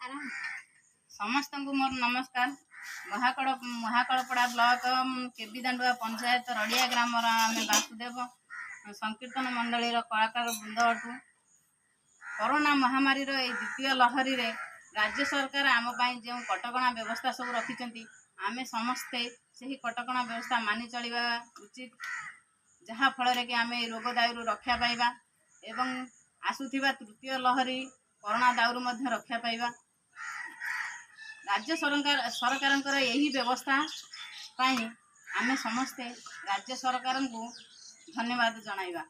समस्त को मोर नमस्कार। महाकड़पड़ा ब्लॉक केबी दांडुआ पंचायत रड़िया ग्राम आम वासुदेव संकीर्तन मंडली कलाकार वृंद अटू। कोरोना महामारी द्वितीय लहरी रे राज्य सरकार आम जो कटकणा व्यवस्था सब रखिंट आमे समस्ते से कटकणा व्यवस्था मानि चलवा उचित, जहाँ फल कि आम रोग दायु रक्षा पाइबा एवं आसुथिबा तृतीय लहरी कोरोना दायु रक्षा पाइबा। राज्य सरकार यही व्यवस्था पाई आमे समस्ते राज्य सरकार को धन्यवाद जणाइबा।